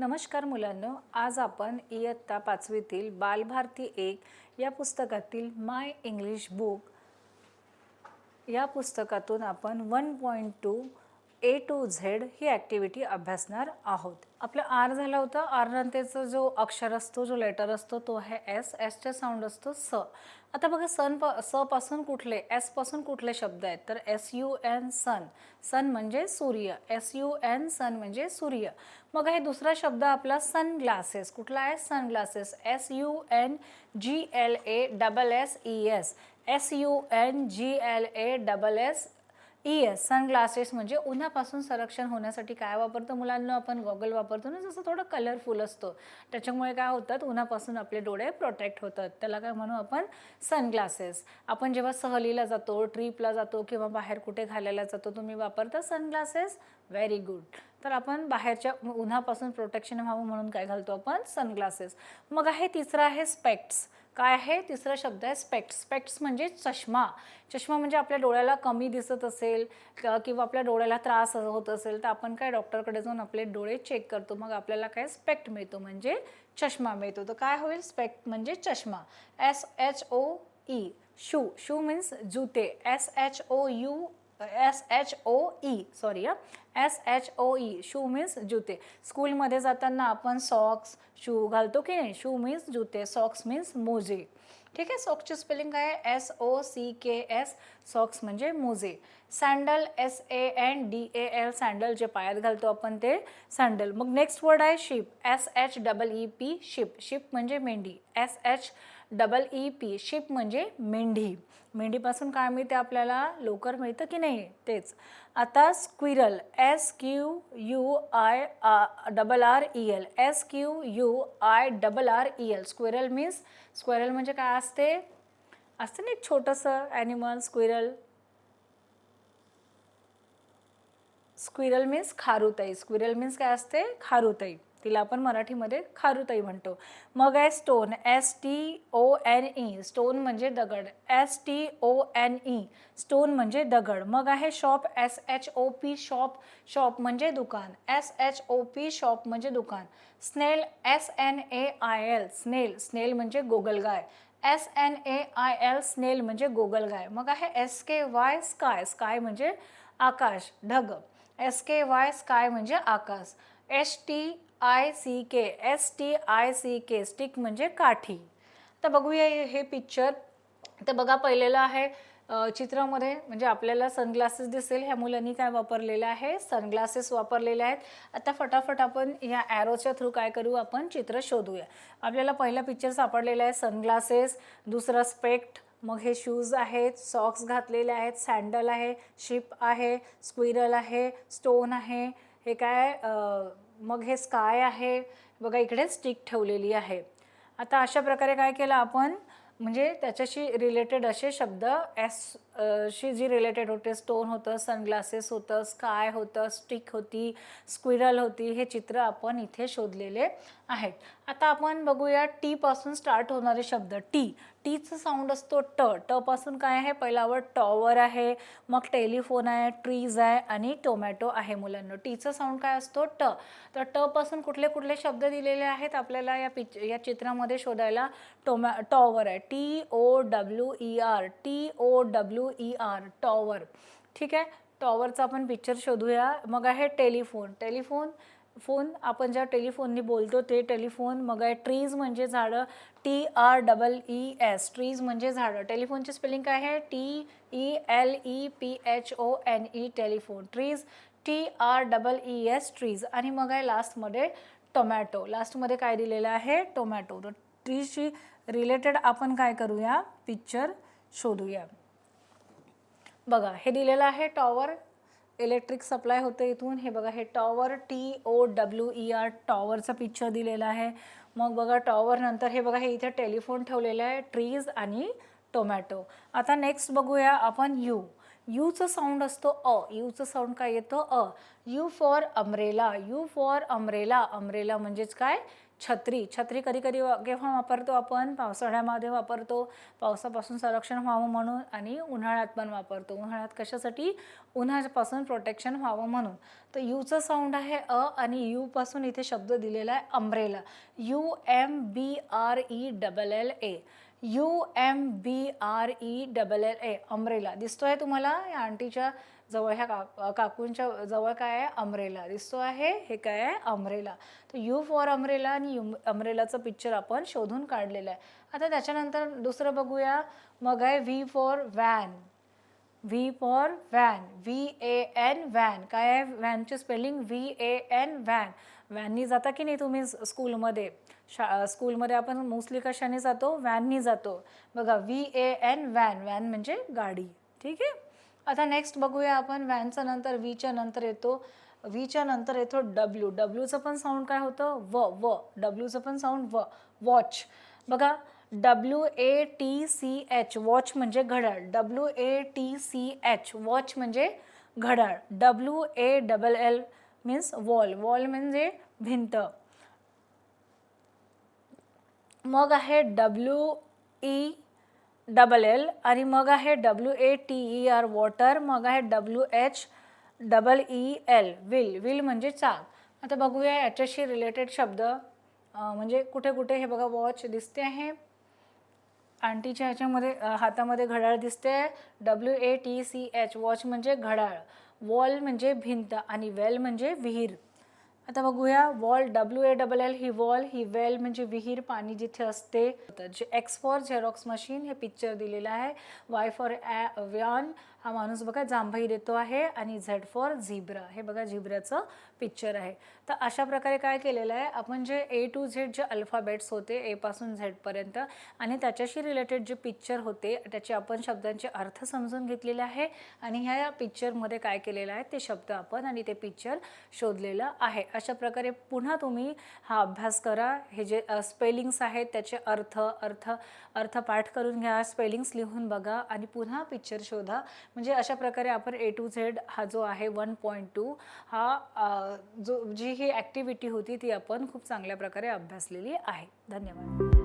नमस्कार मुलांनो, आज आपण इयत्ता 5वीतील बालभारती 1 या पुस्तकातील माय इंग्लिश बुक या पुस्तकातून आपण 1.2 A to Z he activity अभ्यासणार आहोत. आपला आर झाला होता. आर नंतरचा जो अक्षर असतो, जो लेटर असतो तो आहे एस. एसचा साऊंड असतो स. आता बघा स पासून कुठले, एस पासून कुठले शब्द आहेत तर SUN सन. सन म्हणजे सूर्य. SUN सन म्हणजे सूर्य. मग हे दुसरा शब्द आपला सनग्लासेस. कुठला आहे? सनग्लासेस. SUNGLASSES. SUNGLASSES. सनग्लासेस म्हणजे उन्हापासून संरक्षण होण्यासाठी काय वापरतो मुलांना? आपण गॉगल वापरतो ना, जसं थोडं कलरफुल असतो, त्याच्यामुळे काय होतात, उन्हापासून आपले डोळे प्रोटेक्ट होतात. त्याला काय म्हणू आपण? सनग्लासेस. आपण जेव्हा सहलीला जातो, ट्रिपला जातो किंवा बाहेर कुठे घालायला जातो, तुम्ही वापरता सनग्लासेस? Very good. तर आपण बाहेरच्या उन्हापासून प्रोटेक्शन व्हावं म्हणून काय घालतो आपण? सनग्लासेस. मग आहे तिसरा आहे स्पेक्ट्स. काय आहे? तिसरा शब्द आहे स्पेक्ट्स. स्पेक्ट्स म्हणजे चष्मा. चष्मा म्हणजे आपल्या डोळ्याला कमी दिसत असेल किंवा आपल्या डोळ्याला त्रास होत असेल तर आपण काय डॉक्टरकडे जाऊन आपले डोळे चेक करतो. मग आपल्याला काय स्पेक्ट मिळतो, म्हणजे चष्मा मिळतो. तर काय होईल? स्पेक्ट म्हणजे चष्मा. SHOE. शू. शू मीन्स जुते. SHOE. शू मीन्स जुते. स्कूलमध्ये जाताना आपण सॉक्स, शू घालतो की नाही? शू मीन्स जुते, सॉक्स मीन्स मोजे. ठीक आहे. सॉक्सची स्पेलिंग काय आहे? SOCKS. सॉक्स म्हणजे मोजे. Sandal SANDAL. सँडल जे पायात घालतो आपण ते सँडल. मग नेक्स्ट वर्ड आहे शिप. SHEEP. शिप. शिप म्हणजे मेंढी. SHEEP. शिप म्हणजे मेंढी. मेंढीपासून काय मिळते आपल्याला? लोकर मिळतं की नाही? तेच. आता squirrel. SQUIRREL. SQUIRREL. Squirrel means, squirrel म्हणजे काय असते? असते ना एक छोटंसं ॲनिमल, स्क्विरल. स्क्विरल मीन्स खारुताई. स्क्विरल मीन्स काय असते? खारुताई. तिला आपण मराठीमध्ये खारुताई म्हणतो. मग आहे स्टोन. STONE. स्टोन म्हणजे दगड. STONE. स्टोन म्हणजे दगड. मग आहे शॉप. SHOP. शॉप. शॉप म्हणजे दुकान. SHOP. शॉप म्हणजे दुकान. स्नेल. SNAIL. स्नेल. स्नेल म्हणजे गोगलगाय. SNAIL. स्नेल म्हणजे गोगलगाय. मग आहे SKY. स्काय. स्काय म्हणजे आकाश, ढग. SKY. स्काय म्हणजे आकाश. STICK. स्टिक म्हणजे काठी. तर बघूया हे पिक्चर. तर बघा, पहिलेलं आहे चित्रामध्ये म्हणजे आपल्याला सनग्लासेस दिसेल. ह्या मुलांनी काय वापरलेलं आहे? सनग्लासेस वापरलेले आहेत. आता फटाफट आपण या ॲरोच्या थ्रू काय करू? आपण चित्र शोधूया. आपल्याला पहिला पिक्चर सापडलेला आहे सनग्लासेस, दुसरा स्पेक्ट, मग हे शूज आहेत, सॉक्स घातलेले आहेत, सँडल आहे, शिप आहे, स्क्विरल आहे, स्टोन आहे, हे काय मग हे स्काय आहे. बघा इकडे स्टिक ठेवलेली आहे. आता अशा प्रकारे काय केलं आपण, म्हणजे त्याच्याशी रिलेटेड असे शब्द शी जी रिलेटेड होते. स्टोन होतं, सनग्लासेस होतं, स्काय होतं, स्टिक होती, स्क्विरल होती. हे चित्र आपण इथे शोधलेले आहेत. आता आपण बघूया टी पासून स्टार्ट होणारे शब्द. टी. टीचं साऊंड असतो ट. ट पासून काय आहे? पहिला वर्ड टॉवर आहे, मग टेलिफोन आहे, ट्रीज आहे आणि टोमॅटो आहे मुलांना. टीचं साऊंड काय असतो? ट. तर ट पासून कुठले कुठले शब्द दिलेले आहेत आपल्याला या चित्रामध्ये शोधायला? टॉवर आहे. TOWER. TOWER. टॉवर. ठीक आहे. टॉवरचा आपण पिक्चर शोधूया. मग आहे टेलिफोन. टेलिफोन. फोन, आपण ज्या टेलिफोननी बोलतो ते टेलिफोन. मग आहे ट्रीज म्हणजे झाडं. TREES. ट्रीज म्हणजे झाडं. टेलिफोनची स्पेलिंग काय आहे? TELEPHONE. Telephone. Trees. TREES. Trees. आणि मग आहे लास्टमध्ये टोमॅटो. लास्टमध्ये काय दिलेलं आहे? टोमॅटो. तर ट्रीजशी रिलेटेड आपण काय करूया? पिक्चर शोधूया. बघा हे दिलेलं आहे टॉवर. इलेक्ट्रिक सप्लाय होतं इथून. हे बघा हे टॉवर. TOWER. टॉवरचा पिक्चर दिलेला आहे. मग बघा टॉवर नंतर हे बघा हे इथे टेलिफोन ठेवलेलं आहे, ट्रीज आणि टोमॅटो. आता नेक्स्ट बघूया आपण यू. यूचं साऊंड असतो अ. यूचं साऊंड काय येतं? अ. U for umbrella. U for umbrella. Umbrella म्हणजेच काय? छत्री, छत्री कधी कधी केव्हा वापरतो आपण? पावसाळ्यामध्ये वापरतो, पावसापासून संरक्षण व्हावं म्हणून, आणि उन्हाळ्यात पण वापरतो. उन्हाळ्यात कशासाठी? उन्हापासून प्रोटेक्शन व्हावं म्हणून. तर यूचं साऊंड आहे अ, आणि यू पासून इथे शब्द दिलेला आहे अम्ब्रेला, UMBRELLA, UMBRELLA, अम्ब्रेला. दिसतोय तुम्हाला? या आंटीच्या जवळ, ह्या काकूंच्या जवळ काय आहे? अम्ब्रेला दिसतो आहे. हे काय आहे? अम्ब्रेला. तर यू फॉर अम्ब्रेला आणि अम्ब्रेलाचं पिक्चर आपण शोधून काढलेलं आहे. आता त्याच्यानंतर दुसरं बघूया. मग आहे V for van, V for van, VAN, van. काय आहे व्हॅनची स्पेलिंग? VAN, van. व्हॅननी जाता की नाही तुम्ही स्कूलमध्ये? स्कूलमध्ये आपण मोस्टली कशाने जातो? व्हॅननी जातो. बघा VAN, व्हॅन. व्हॅन म्हणजे गाडी. ठीक आहे. आता नेक्स्ट बघूया आपण. व्हॅनचं नंतर व्हीच्या नंतर येतो, व्हीच्या नंतर येतो डब्ल्यू. डब्ल्यूचं पण साऊंड काय होतं? व. डब्ल्यूचं पण साऊंड व. वॉच. बघा WATCH, वॉच म्हणजे घड्याळ. WATCH, वॉच म्हणजे घड्याळ. WALL मीन्स वॉल, वॉल म्हणजे भिंत. मग आहे WELL आणि मग आहे WATER, वॉटर. मग आहे WHEEL, विल. विल म्हणजे चाक. आता बघूया याच्याशी रिलेटेड शब्द, म्हणजे कुठे कुठे. हे बघा वॉच दिसते आहे आंटीच्या ह्याच्यामध्ये, हातामध्ये घड्याळ दिसते. WATCH, वॉच म्हणजे घड्याळ. वॉल म्हणजे भिंत आणि वेल म्हणजे विहीर. आता बघूया वॉल, WALL, ही वॉल, ही वेल म्हणजे विहीर, पाणी जिथे असते. X फॉर झेरॉक्स मशीन, हे पिक्चर दिलेलं आहे. Y फॉर व्यान, हा माणूस बघा जांभई देतो आहे. आणि Z फॉर झिब्रा, हे बघा झिब्राचं पिक्चर आहे. तर अशा प्रकारे काय केलेलं आहे आपण, जे A to Z जे अल्फाबेट्स होते A पासून Z पर्यंत, आणि त्याच्याशी रिलेटेड जे पिक्चर होते त्याचे आपण शब्दांचे अर्थ समजून घेतलेले आहे. आणि ह्या पिक्चरमध्ये काय केलेलं आहे ते शब्द आपण आणि ते पिक्चर शोधलेलं आहे. अशा प्रकारे पुन्हा तुम्ही हा अभ्यास करा. हे जे स्पेलिंग्स आहेत त्याचे अर्थ पाठ करून घ्या, स्पेलिंग्स लिहून बघा आणि पुन्हा पिक्चर शोधा. म्हणजे अशा प्रकारे आपण A to Z हा जो आहे 1.2 हा जी ही ॲक्टिव्हिटी होती ती आपण खूप चांगल्या प्रकारे अभ्यासलेली आहे. धन्यवाद.